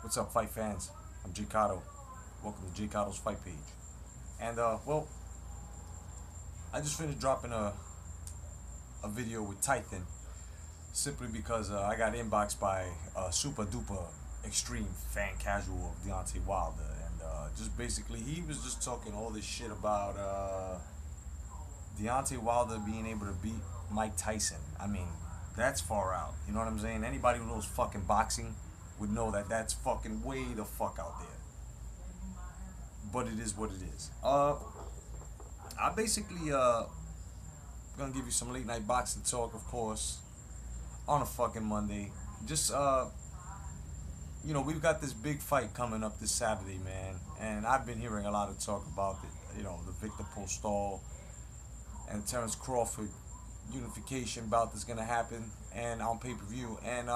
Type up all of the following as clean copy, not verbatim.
What's up, fight fans? I'm J.Cotto. Welcome to J.Cotto's fight page. And well, I just finished dropping a video with Titan simply because I got inboxed by a super duper extreme fan casual of Deontay Wilder, and just basically he was just talking all this shit about Deontay Wilder being able to beat Mike Tyson. I mean, that's far out. You know what I'm saying? Anybody who knows fucking boxing would know that that's fucking way the fuck out there. But it is what it is. I basically gonna give you some late night boxing talk, of course, on a fucking Monday. Just we've got this big fight coming up this Saturday, man, and I've been hearing a lot of talk about it. You know, the Victor Postol and Terrence Crawford unification bout that's gonna happen, and on pay-per-view. And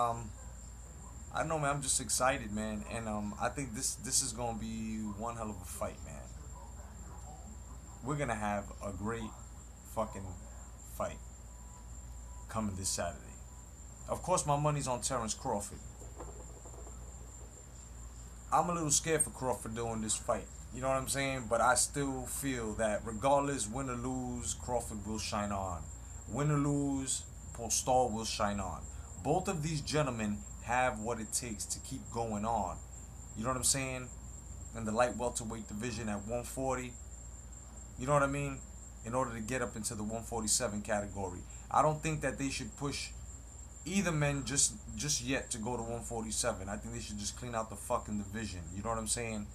I don't know, man. I'm just excited, man, and I think this is gonna be one hell of a fight, man. We're gonna have a great fucking fight coming this Saturday. Of course, my money's on Terrence Crawford. I'm a little scared for Crawford doing this fight. You know what I'm saying? But I still feel that regardless, win or lose, Crawford will shine on. Win or lose, Postol will shine on. Both of these gentlemen have what it takes to keep going on. You know what I'm saying? In the light welterweight division at 140. You know what I mean? In order to get up into the 147 category. I don't think that they should push either men just yet to go to 147. I think they should just clean out the fucking division. You know what I'm saying?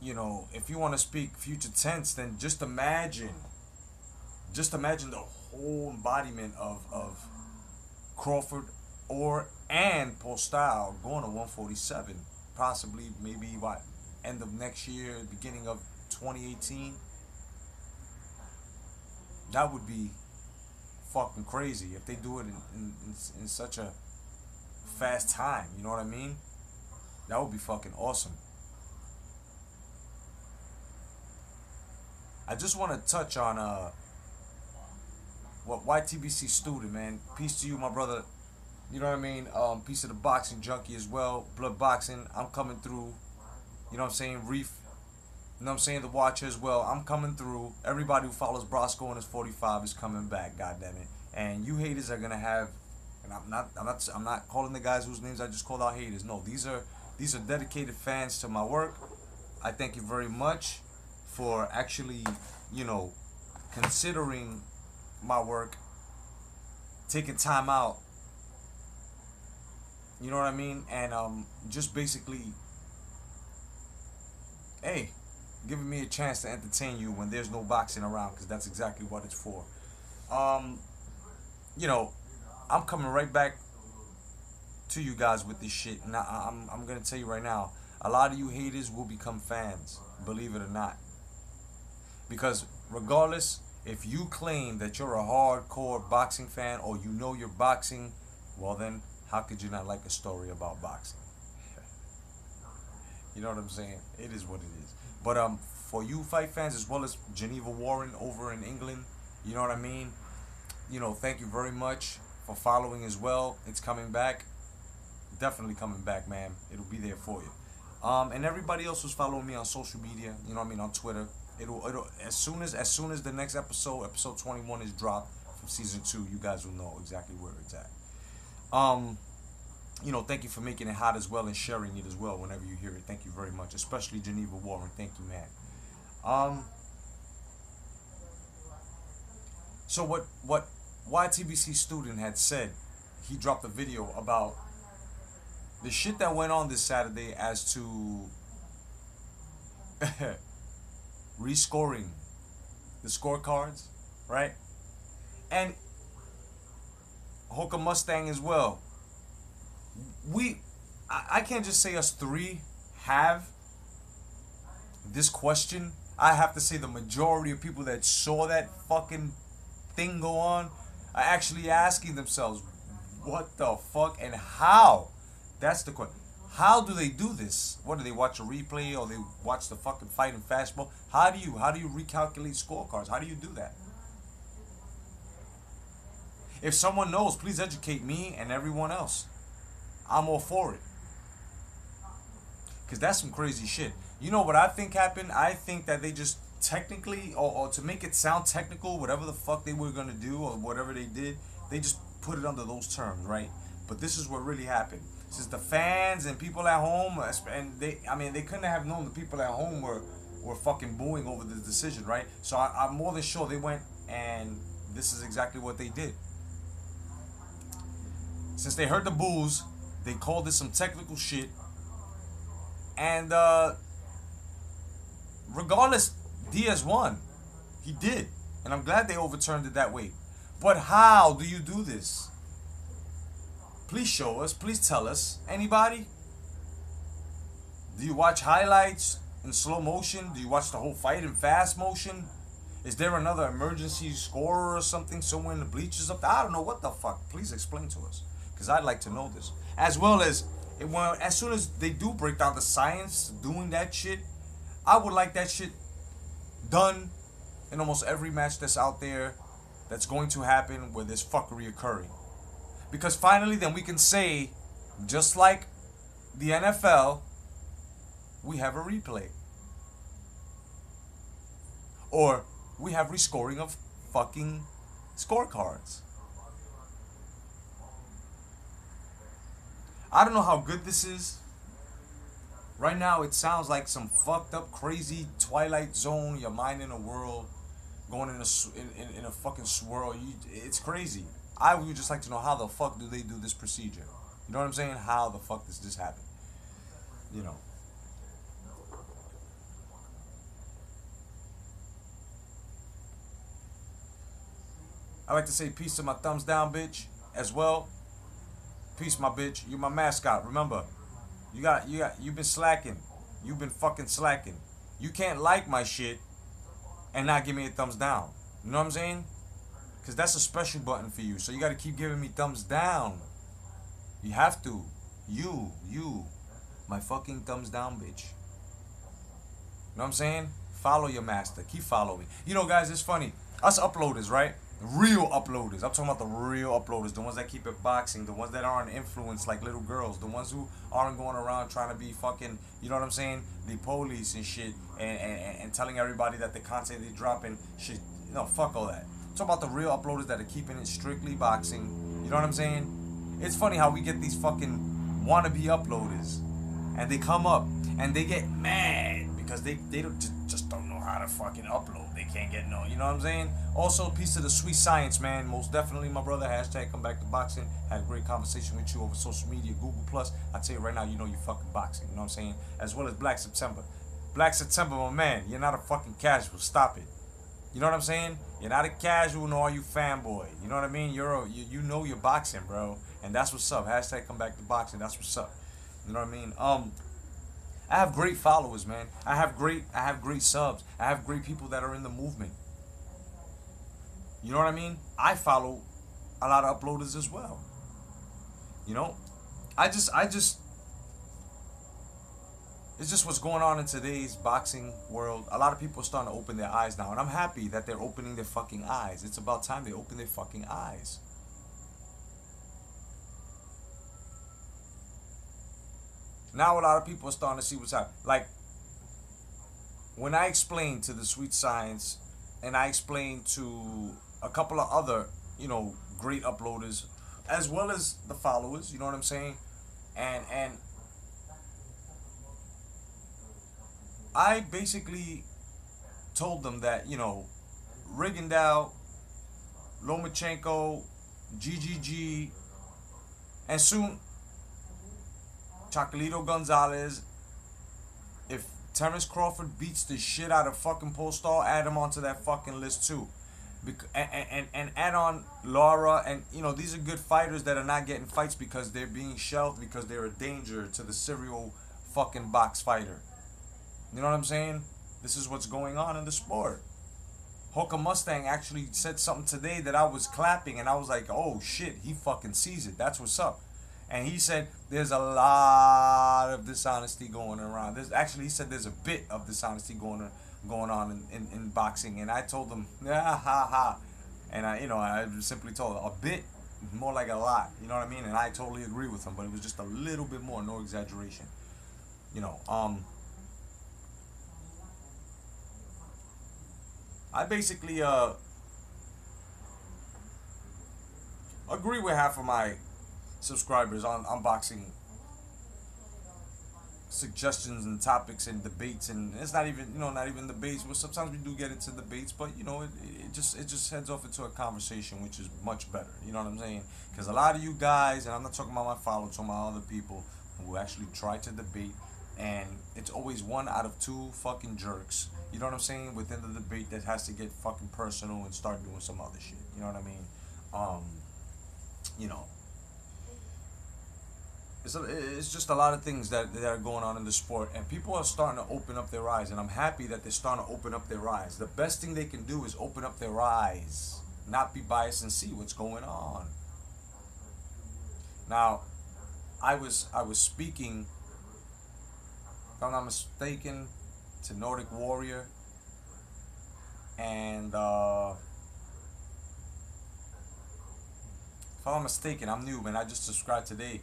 You know, if you want to speak future tense, then just imagine the whole embodiment of Crawford and Postol going to 147, possibly maybe what, end of next year, beginning of 2018. That would be fucking crazy if they do it in such a fast time. You know what I mean? That would be fucking awesome. I just want to touch on what YTBC student, man. Peace to you, my brother. You know what I mean? Peace to the boxing junkie as well. Blood boxing. I'm coming through. You know what I'm saying? Reef. You know what I'm saying? The Watcher as well. I'm coming through. Everybody who follows Brosco and his 45 is coming back. God damn it. And you haters are gonna have. And I'm not calling the guys whose names I just called out haters. No, these are dedicated fans to my work. I thank you very much for actually, considering my work, taking time out. You know what I mean? And just basically, hey, giving me a chance to entertain you when there's no boxing around, because that's exactly what it's for. I'm coming right back to you guys with this shit, and I'm gonna tell you right now, a lot of you haters will become fans, believe it or not. Because regardless, if you claim that you're a hardcore boxing fan or you know you're boxing, well then, how could you not like a story about boxing? You know what I'm saying? It is what it is. But for you fight fans, as well as Geneva Warren over in England, you know what I mean? Thank you very much for following as well. It's coming back. Definitely coming back, man. It'll be there for you. And everybody else who's following me on social media, you know what I mean, on Twitter. It'll as soon as the next episode 21 is dropped from season 2, you guys will know exactly where it's at. Thank you for making it hot as well and sharing it as well whenever you hear it. Thank you very much, especially Geneva Warren. Thank you, man. So what YTBC student had said, he dropped a video about the shit that went on this Saturday as to rescoring the scorecards, right? And Hoka Mustang as well. I can't just say us three have this question. I have to say the majority of people that saw that fucking thing go on are actually asking themselves, what the fuck and how? That's the question. How do they do this? What, do they watch a replay or they watch the fucking fight in fastball? How do you recalculate scorecards? How do you do that? If someone knows, please educate me and everyone else. I'm all for it. Because that's some crazy shit. You know what I think happened? I think that they just technically, or to make it sound technical, whatever the fuck they were gonna do or whatever they did, they just put it under those terms, right? But this is what really happened. Since the fans and people at home, and I mean, they couldn't have known the people at home were fucking booing over the decision, right? So I'm more than sure they went and this is exactly what they did. Since they heard the boos, they called it some technical shit. And regardless, Diaz won. He did. And I'm glad they overturned it that way. But how do you do this? Please show us. Please tell us. Anybody? Do you watch highlights in slow motion? Do you watch the whole fight in fast motion? Is there another emergency scorer or something somewhere in the bleachers up there? I don't know what the fuck. Please explain to us. Because I'd like to know this. As well as, as soon as they do break down the science doing that shit, I would like that shit done in almost every match that's out there that's going to happen where there's fuckery occurring. Because finally then we can say, just like the NFL, we have a replay. Or we have rescoring of fucking scorecards. I don't know how good this is. Right now it sounds like some fucked up crazy Twilight Zone, your mind in a whirl, going in a fucking swirl. It's crazy. I would just like to know how the fuck do they do this procedure. You know what I'm saying? How the fuck does this happen? You know. I like to say peace to my thumbs down bitch as well. Peace, my bitch. You my mascot. Remember, you've been slacking. You've been fucking slacking. You can't like my shit and not give me a thumbs down. You know what I'm saying? Because that's a special button for you. So you got to keep giving me thumbs down. You have to. You. My fucking thumbs down, bitch. You know what I'm saying? Follow your master. Keep following. You know, guys, it's funny. Us uploaders, right? Real uploaders. I'm talking about the real uploaders. The ones that keep it boxing. The ones that aren't influenced like little girls. The ones who aren't going around trying to be fucking, you know what I'm saying? The police and shit. And telling everybody that the content they dropping shit. No, fuck all that. I'm talking about the real uploaders that are keeping it strictly boxing. You know what I'm saying? It's funny how we get these fucking wannabe uploaders. And they come up and they get mad because they just don't know how to fucking upload. They can't get no, you know what I'm saying? Also, a piece of the sweet science, man. Most definitely, my brother. Hashtag come back to boxing. Had a great conversation with you over social media, Google Plus. I tell you right now, you know you fucking boxing. You know what I'm saying? As well as Black September. Black September, my man. You're not a fucking casual. Stop it. You know what I'm saying? You're not a casual, nor are you fanboy. You know what I mean? You know you're boxing, bro. And that's what's up. Hashtag come back to boxing. That's what's up. You know what I mean? I have great followers, man. I have great subs. I have great people that are in the movement. You know what I mean? I follow a lot of uploaders as well. You know? It's just what's going on in today's boxing world. A lot of people are starting to open their eyes now. And I'm happy that they're opening their fucking eyes. It's about time they open their fucking eyes. Now a lot of people are starting to see what's happening. Like, when I explained to the Sweet Science, and I explained to a couple of other, you know, great uploaders, as well as the followers, you know what I'm saying? And I basically told them that, you know, Rigondeaux, Lomachenko, GGG, and soon Chocolatito Gonzalez, if Terence Crawford beats the shit out of fucking Postal, add him onto that fucking list too. And add on Laura, and you know, these are good fighters that are not getting fights because they're being shelved because they're a danger to the serial fucking box fighter. You know what I'm saying? This is what's going on in the sport. Hoka Mustang actually said something today that I was clapping, and I was like, oh shit, he fucking sees it. That's what's up. And he said there's a lot of dishonesty going around. He said there's a bit of dishonesty going on in boxing. And I told him, ha ha. And I simply told him, a bit. more like a lot. You know what I mean? And I totally agree with him, but it was just a little bit more, no exaggeration. You know, I basically agree with half of my subscribers on unboxing suggestions and topics and debates, and it's not even, not even debates, but sometimes we do get into debates, but it just heads off into a conversation, which is much better. You know what I'm saying? Because a lot of you guys, and I'm not talking about my followers, I'm talking about other people who actually try to debate, and it's always one out of two fucking jerks, you know what I'm saying, within the debate that has to get fucking personal and start doing some other shit. You know what I mean? You know, it's just a lot of things that are going on in the sport, and people are starting to open up their eyes, and I'm happy that they're starting to open up their eyes. The best thing they can do is open up their eyes, not be biased, and see what's going on. Now, I was speaking, if I'm not mistaken, to Nordic Warrior, and if I'm not mistaken, I'm new, man. I just subscribed today.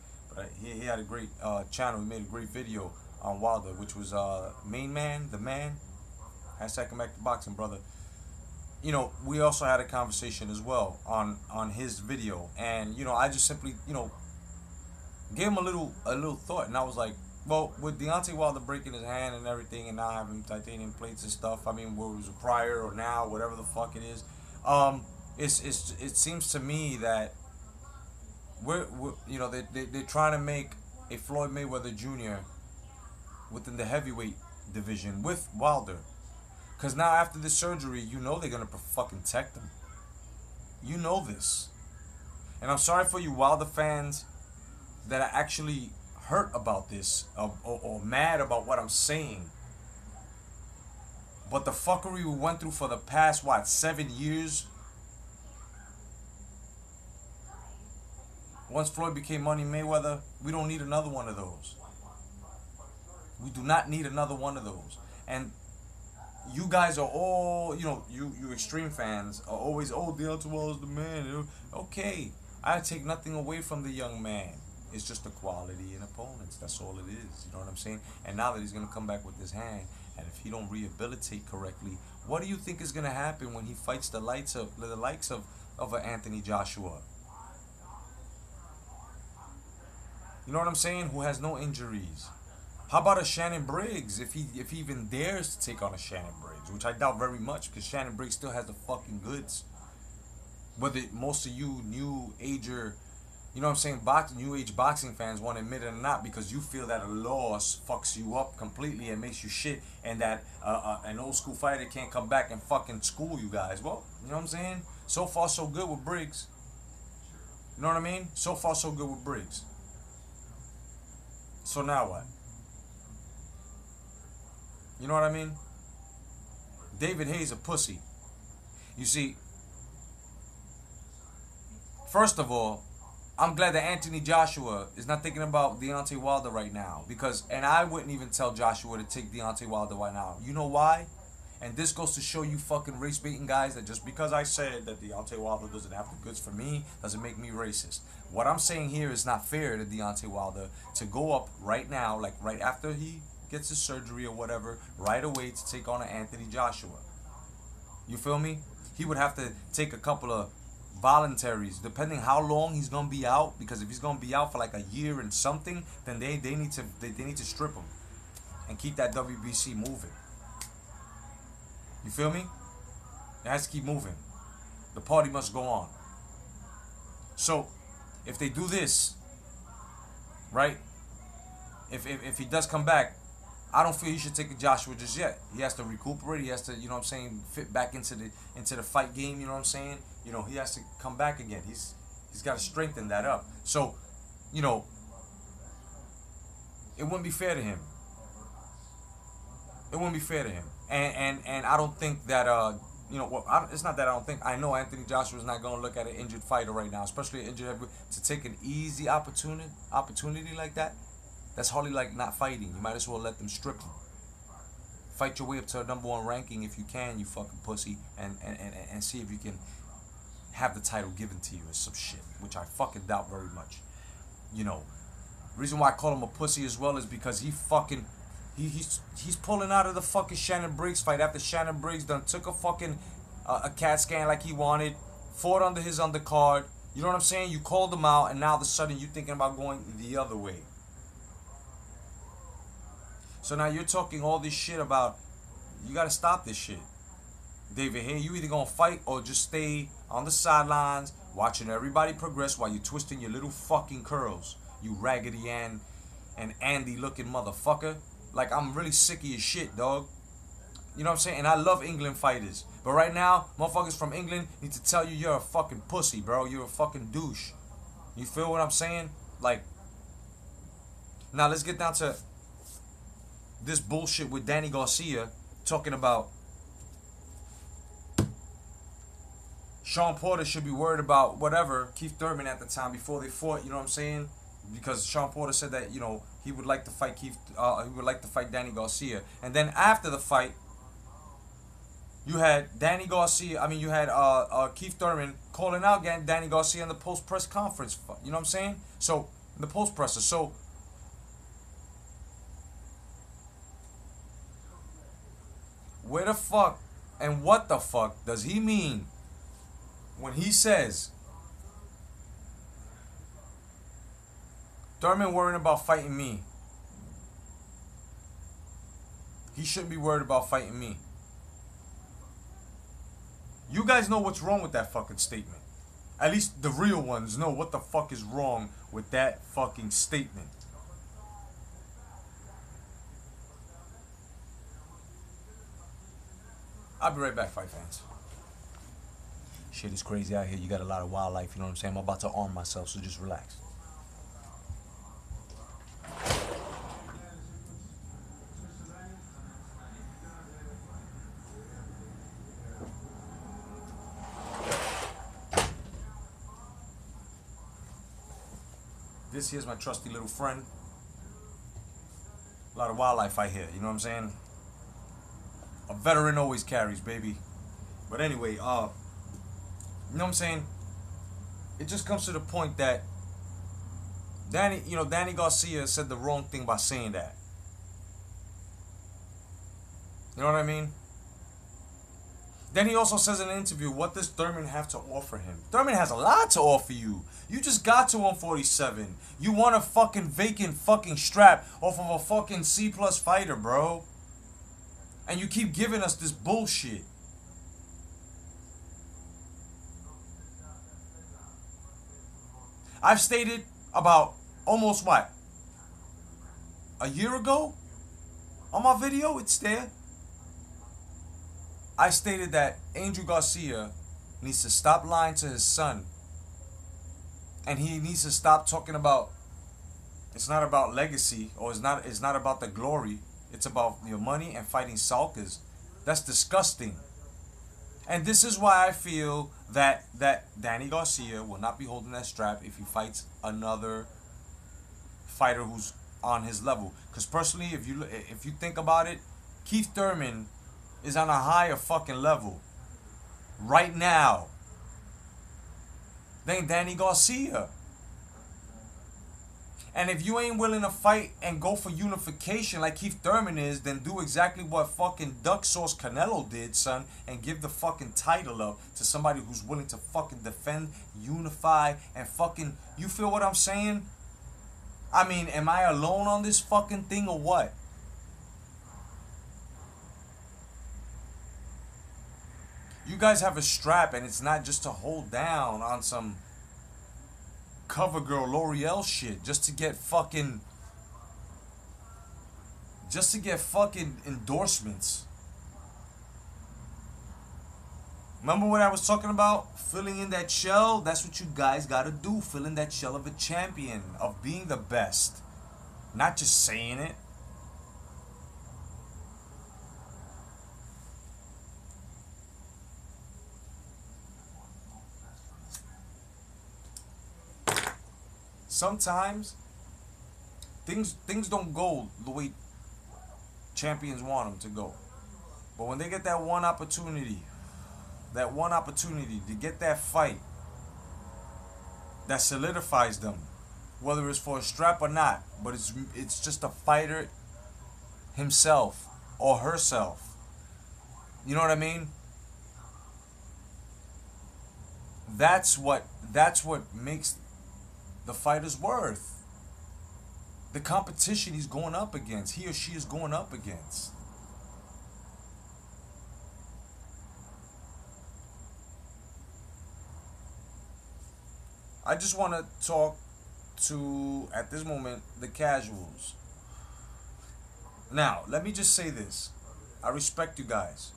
He had a great channel. He made a great video on Wilder, which was Main Man, the man. Hashtag come back to boxing, brother. You know, we also had a conversation as well on his video, and I just simply gave him a little thought, and I was like, well, with Deontay Wilder breaking his hand and everything, and now having titanium plates and stuff, I mean, whether it was prior or now, whatever the fuck it is, it seems to me that we're they're trying to make a Floyd Mayweather Jr. within the heavyweight division with Wilder, because now after this surgery, they're gonna fucking protect him. You know this, and I'm sorry for you Wilder fans that are actually hurt about this, or mad about what I'm saying. But the fuckery we went through for the past 7 years. Once Floyd became Money Mayweather, we don't need another one of those. We do not need another one of those. And you guys are all, you extreme fans are always, Deontay Wilder's the man. Okay, I take nothing away from the young man. It's just the quality in opponents. That's all it is. You know what I'm saying? And now that he's gonna come back with his hand, and if he don't rehabilitate correctly, what do you think is gonna happen when he fights the likes of an Anthony Joshua? You know what I'm saying? Who has no injuries? How about a Shannon Briggs, if he even dares to take on a Shannon Briggs, which I doubt very much, because Shannon Briggs still has the fucking goods. Whether most of you new ager, new age boxing fans want to admit it or not, because you feel that a loss fucks you up completely and makes you shit, and that an old school fighter can't come back and fucking school you guys. Well, you know what I'm saying? So far so good with Briggs. You know what I mean? So far so good with Briggs. So now what? You know what I mean? David Hayes a pussy. You see, first of all, I'm glad that Anthony Joshua is not thinking about Deontay Wilder right now, and I wouldn't even tell Joshua to take Deontay Wilder right now. You know why? And this goes to show you fucking race baiting guys that just because I said that Deontay Wilder doesn't have the goods for me doesn't make me racist. What I'm saying here is not fair to Deontay Wilder to go up right now, like right after he gets his surgery or whatever, right away to take on an Anthony Joshua. You feel me? He would have to take a couple of voluntaries, depending how long he's gonna be out. Because if he's gonna be out for like a year and something, then they need to strip him and keep that WBC moving. You feel me? It has to keep moving. The party must go on. So, if they do this, right? If he does come back, I don't feel he should take a Joshua just yet. He has to recuperate. He has to, fit back into the fight game. You know what I'm saying? He has to come back again. He's got to strengthen that up. So, it wouldn't be fair to him. It wouldn't be fair to him. And I don't think that it's not that I don't think. I know Anthony Joshua is not going to look at an injured fighter right now, especially an injured heavyweight, to take an easy opportunity like that. That's hardly like not fighting. You might as well let them strip him. Fight your way up to a #1 ranking if you can, you fucking pussy, and see if you can have the title given to you or some shit, which I fucking doubt very much. You know, reason why I call him a pussy as well is because he fucking he's pulling out of the fucking Shannon Briggs fight after Shannon Briggs done took a fucking a CAT scan like he wanted, fought under his undercard. You know what I'm saying? You called him out, and now all of a sudden you thinking about going the other way. So now you're talking all this shit about, you gotta stop this shit. David, hey, you either gonna fight or just stay on the sidelines watching everybody progress while you twisting your little fucking curls. You Raggedy Ann and Andy looking motherfucker. Like, I'm really sick of your shit, dog. You know what I'm saying? And I love England fighters. But right now, motherfuckers from England need to tell you you're a fucking pussy, bro. You're a fucking douche. You feel what I'm saying? Like, now let's get down to this bullshit with Danny Garcia talking about Sean Porter should be worried about whatever, Keith Thurman at the time before they fought, you know what I'm saying? Because Sean Porter said that, you know, he would like to fight he would like to fight Danny Garcia. And then after the fight, you had Keith Thurman calling out Danny Garcia in the post press conference. You know what I'm saying? So, in the post presser. So, where the fuck and what the fuck does he mean when he says Thurman worrying about fighting me? He shouldn't be worried about fighting me. You guys know what's wrong with that fucking statement. At least the real ones know what the fuck is wrong with that fucking statement. I'll be right back, fight fans. Shit is crazy out here. You got a lot of wildlife, you know what I'm saying? I'm about to arm myself, so just relax. This here's my trusty little friend. A lot of wildlife out here, you know what I'm saying? A veteran always carries, baby. But anyway, you know what I'm saying? It just comes to the point that Danny Garcia said the wrong thing by saying that. You know what I mean? Then he also says in an interview, what does Thurman have to offer him? Thurman has a lot to offer you. You just got to 147. You want a fucking vacant fucking strap off of a fucking C+ fighter, bro. And you keep giving us this bullshit. I've stated about almost what? A year ago? On my video, it's there. I stated that Angel Garcia needs to stop lying to his son. And he needs to stop talking about it's not about legacy or it's not about the glory. It's about your money and fighting sulkers. That's disgusting. And this is why I feel that Danny Garcia will not be holding that strap if he fights another fighter who's on his level. Because personally, if you think about it, Keith Thurman is on a higher fucking level right now than Danny Garcia. And if you ain't willing to fight and go for unification like Keith Thurman is, then do exactly what fucking Duck Sauce Canelo did, son, and give the fucking title up to somebody who's willing to fucking defend, unify, and fucking, you feel what I'm saying? I mean, am I alone on this fucking thing or what? You guys have a strap and it's not just to hold down on some CoverGirl L'Oreal shit just to get fucking endorsements. Remember what I was talking about? Filling in that shell? That's what you guys gotta do. Fill in that shell of a champion, of being the best. Not just saying it. Sometimes things don't go the way champions want them to go. But when they get that one opportunity to get that fight, that solidifies them, whether it's for a strap or not. But it's just a fighter himself or herself. You know what I mean? That's what makes the fighter's worth. The competition he's going up against, he or she is going up against. I just want to talk to, at this moment, the casuals. Now, let me just say this. I respect you guys.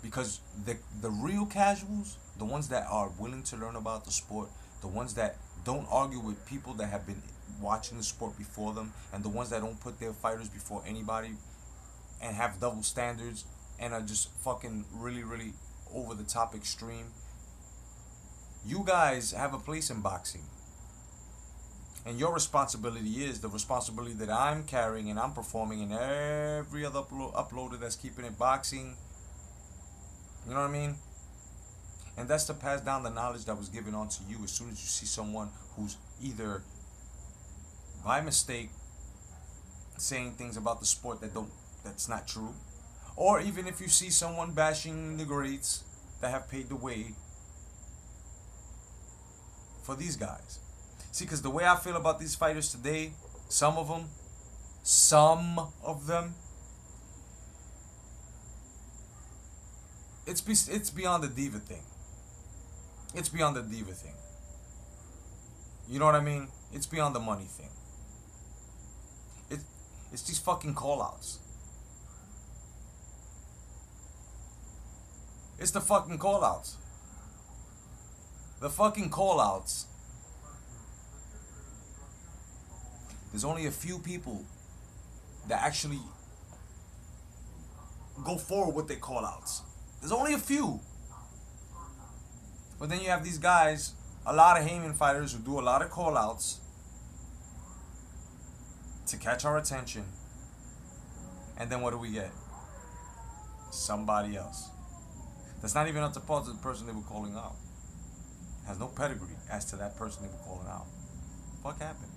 Because the real casuals, the ones that are willing to learn about the sport, the ones that don't argue with people that have been watching the sport before them, and the ones that don't put their fighters before anybody and have double standards and are just fucking really, really over the top extreme. You guys have a place in boxing. And your responsibility is the responsibility that I'm carrying and I'm performing, and every other uploader that's keeping it boxing. You know what I mean? And that's to pass down the knowledge that was given on to you as soon as you see someone who's either by mistake saying things about the sport that's not true, or even if you see someone bashing the greats that have paved the way for these guys. See, because the way I feel about these fighters today, some of them, it's beyond the diva thing. It's beyond the diva thing. You know what I mean? It's beyond the money thing. It's these fucking call-outs. It's the fucking call-outs. The fucking call-outs. There's only a few people that actually go forward with their call-outs. There's only a few. But then you have these guys, a lot of Heyman fighters who do a lot of call-outs to catch our attention. And then what do we get? Somebody else. That's not even up to par to the person they were calling out. Has no pedigree as to that person they were calling out. What happened?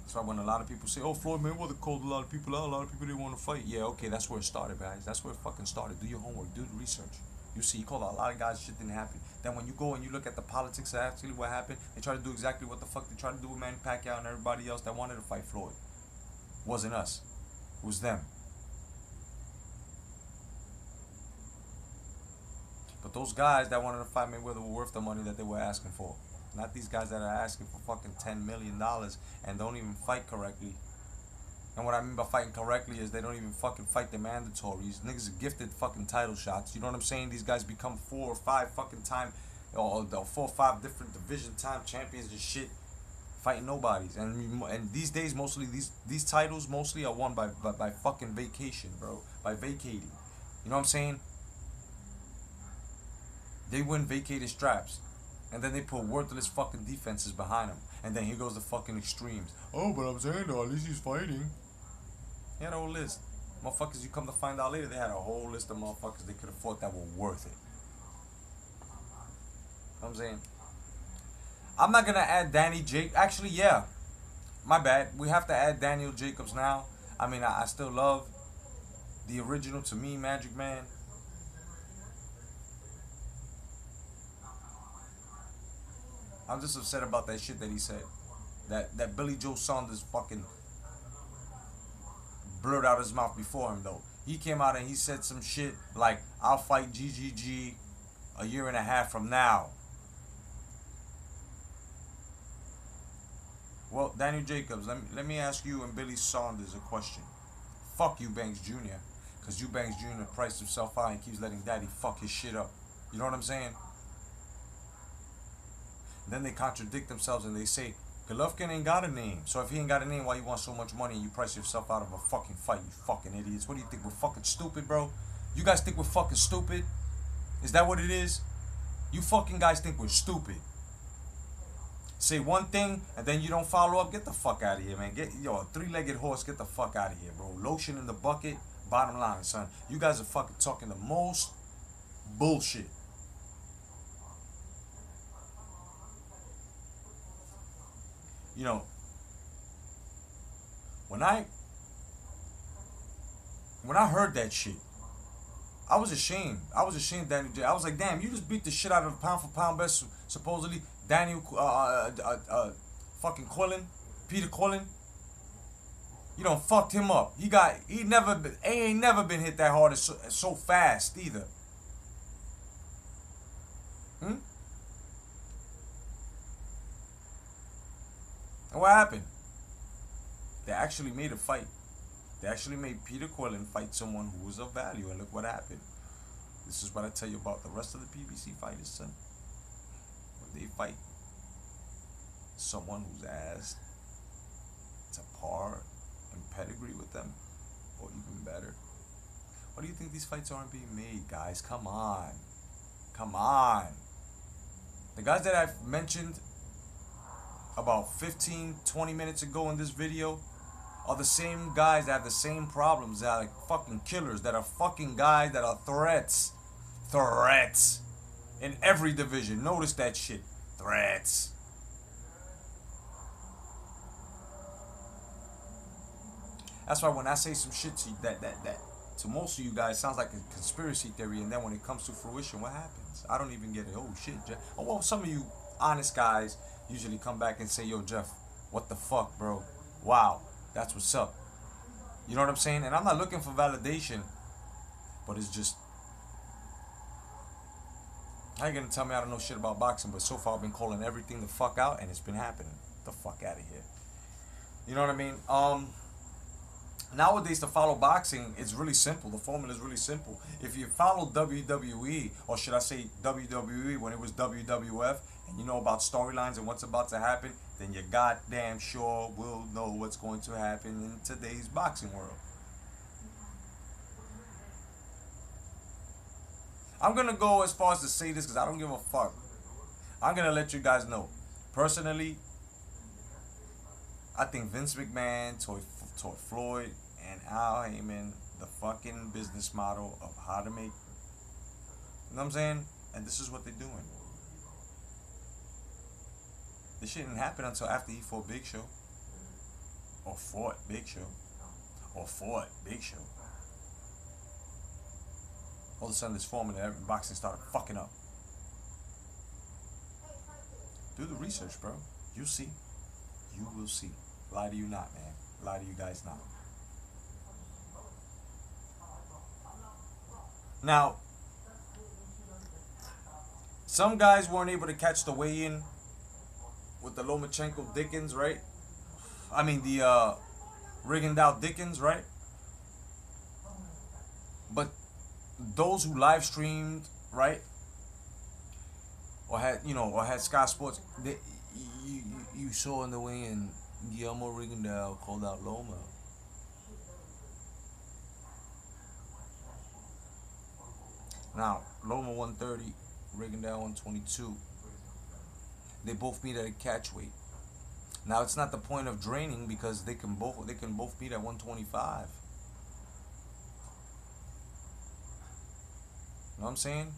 That's why when a lot of people say, oh, Floyd Mayweather called a lot of people out, a lot of people didn't want to fight. Yeah, okay, that's where it started, guys. That's where it fucking started. Do your homework. Do the research. You see, he called out a lot of guys, shit didn't happen. Then when you go and you look at the politics of actually what happened, they try to do exactly what the fuck they tried to do with Manny Pacquiao and everybody else that wanted to fight Floyd. Wasn't us. It was them. But those guys that wanted to fight Mayweather were worth the money that they were asking for. Not these guys that are asking for fucking $10 million and don't even fight correctly. And what I mean by fighting correctly is they don't even fucking fight the mandatories. Niggas are gifted fucking title shots. You know what I'm saying? These guys become 4 or 5 fucking time, or 4 or 5 different division time champions and shit, fighting nobodies. And these days, mostly these titles mostly are won by fucking vacation, bro. By vacating. You know what I'm saying? They win vacated straps. And then they put worthless fucking defenses behind them. And then here goes the fucking extremes. Oh, but I'm saying though, at least he's fighting. He had a whole list. Motherfuckers, you come to find out later, they had a whole list of motherfuckers they could have fought that were worth it. You know what I'm saying? I'm not going to add Danny Jacobs. Actually, yeah. My bad. We have to add Daniel Jacobs now. I mean, I still love the original, to me, Magic Man. I'm just upset about that shit that he said. That Billy Joe Saunders fucking blurred out his mouth before him, though. He came out and he said some shit like, I'll fight GGG a year and a half from now. Well, Daniel Jacobs, let me ask you and Billy Saunders a question. Fuck Eubanks Jr. Because Eubanks Jr. priced himself out and keeps letting Daddy fuck his shit up. You know what I'm saying? Then they contradict themselves and they say, Golovkin ain't got a name. So if he ain't got a name, why you want so much money and you price yourself out of a fucking fight, you fucking idiots? What do you think, we're fucking stupid, bro? You guys think we're fucking stupid? Is that what it is? You fucking guys think we're stupid. Say one thing and then you don't follow up, get the fuck out of here, man. A 3-legged horse, get the fuck out of here, bro. Lotion in the bucket, bottom line, son. You guys are fucking talking the most bullshit. You know, when I when I heard that shit, I was ashamed. I was ashamed, Daniel J. I was like, damn, you just beat the shit out of the pound for pound best, supposedly Daniel, fucking Quillen, Peter Quillen. You done fucked him up. He ain't never been hit that hard so fast either. Hmm? And what happened? They actually made a fight. They actually made Peter Quillen fight someone who was of value, and look what happened. This is what I tell you about the rest of the PBC fighters, son. When they fight someone who's asked to par and pedigree with them, or even better. Why do you think these fights aren't being made, guys? Come on. Come on. The guys that I've mentioned about 15, 20 minutes ago in this video are the same guys that have the same problems, that are like fucking killers, that are fucking guys that are threats. Threats. In every division. Notice that shit. Threats. That's why when I say some shit to that to most of you guys sounds like a conspiracy theory, and then when it comes to fruition, what happens? I don't even get it. Oh shit, Jeff. Oh well, some of you honest guys usually come back and say, yo, Jeff, what the fuck, bro? Wow, that's what's up. You know what I'm saying? And I'm not looking for validation, but it's just, I ain't gonna tell me I don't know shit about boxing, but so far I've been calling everything the fuck out, and it's been happening. The fuck out of here. You know what I mean? Nowadays, to follow boxing, it's really simple. The formula is really simple. If you follow WWE, or should I say WWE when it was WWF, and you know about storylines and what's about to happen, then you goddamn sure will know what's going to happen in today's boxing world. I'm going to go as far as to say this because I don't give a fuck. I'm going to let you guys know. Personally, I think Vince McMahon taught Floyd and Al Heyman the fucking business model of how to make, you know what I'm saying? And this is what they're doing. This shit didn't happen until after he fought Big Show. Or fought Big Show. Or fought Big Show. All of a sudden this formula, boxing started fucking up. Do the research, bro. You see. You will see. Lie to you not, man. Lie to you guys not. Now, some guys weren't able to catch the weigh-in with the Lomachenko Dickens, right? I mean the Rigondeaux Dickens, right? But those who live streamed, right, or had Sky Sports, you saw in the weigh-in, Guillermo Rigondeaux called out Loma. Now, Loma 130, Rigondeaux 122. They both meet at a catch weight. Now, it's not the point of draining because they can both meet at 125. You know what I'm saying?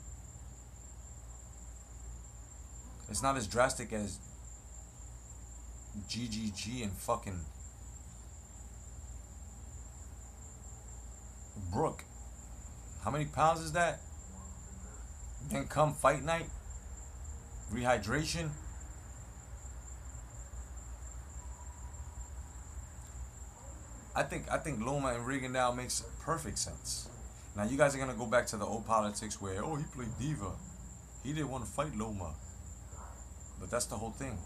It's not as drastic as GGG and fucking Brooke. How many pounds is that? Then come fight night, rehydration. I think Loma and Rigondeaux makes perfect sense. Now you guys are gonna go back to the old politics where, oh, he played diva, he didn't want to fight Loma, but that's the whole thing.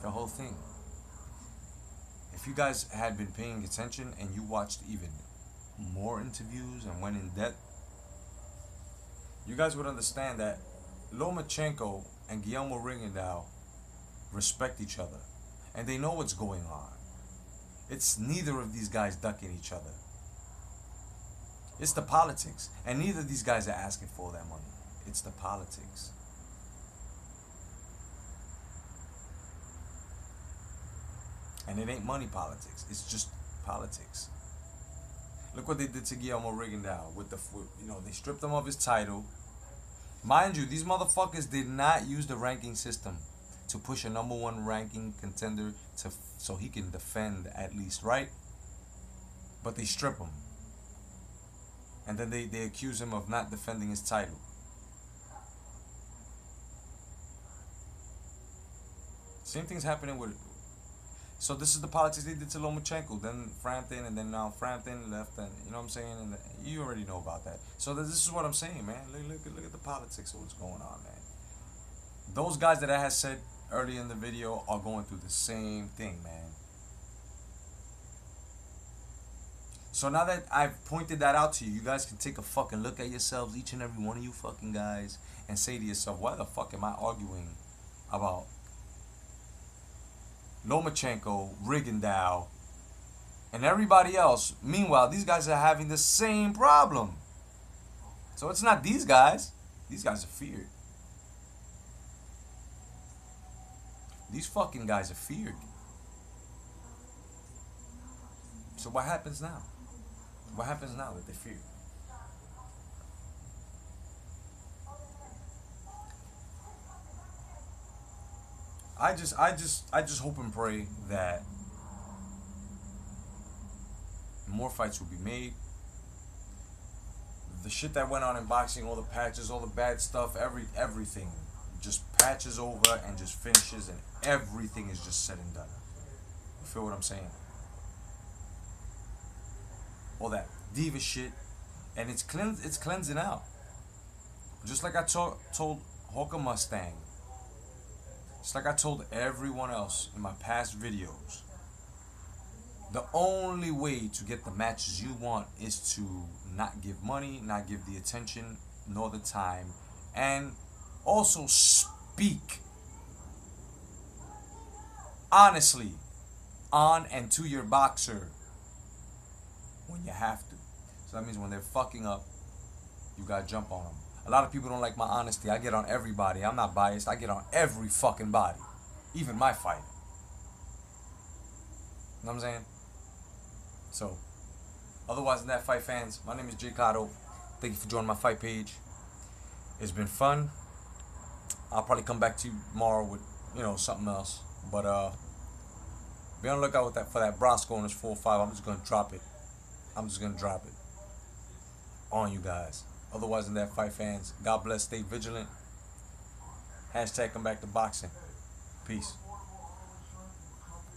The whole thing. If you guys had been paying attention and you watched even more interviews and went in depth, you guys would understand that Lomachenko and Guillermo Rigondeaux respect each other, and they know what's going on. It's neither of these guys ducking each other. It's the politics, and neither of these guys are asking for their money. It's the politics. And it ain't money politics. It's just politics. Look what they did to Guillermo Rigondeaux with they stripped him of his title. Mind you, these motherfuckers did not use the ranking system to push a #1 ranking contender so he can defend at least, right? But they strip him. And then they accuse him of not defending his title. Same thing's happening with. So this is the politics they did to Lomachenko, then Frampton, and then now Frampton left, and you know what I'm saying? And you already know about that. So this is what I'm saying, man. Look at the politics of what's going on, man. Those guys that I had said earlier in the video are going through the same thing, man. So now that I've pointed that out to you, you guys can take a fucking look at yourselves, each and every one of you fucking guys, and say to yourself, why the fuck am I arguing about Lomachenko, Rigondeaux, and everybody else? Meanwhile, these guys are having the same problem. So it's not these guys. These guys are feared. These fucking guys are feared. So what happens now? What happens now that they're feared? I just hope and pray that more fights will be made. The shit that went on in boxing, all the patches, all the bad stuff, everything just patches over and just finishes, and everything is just said and done. You feel what I'm saying? All that diva shit, and it's cleansing out. Just like I told Hawker Mustang. Just like I told everyone else in my past videos. The only way to get the matches you want is to not give money, not give the attention, nor the time, and also speak honestly on and to your boxer when you have to. So that means when they're fucking up, you gotta jump on them. A lot of people don't like my honesty. I get on everybody. I'm not biased. I get on every fucking body, even my fight. You know what I'm saying? So, otherwise than that, fight fans, my name is J.Cotto. Thank you for joining my fight page. It's been fun. I'll probably come back to you tomorrow with, something else. But be on the lookout for that Brosco on this 4-5. I'm just gonna drop it. I'm just gonna drop it on you guys. Otherwise than that, fight fans, God bless. Stay vigilant. # come back to boxing. Peace.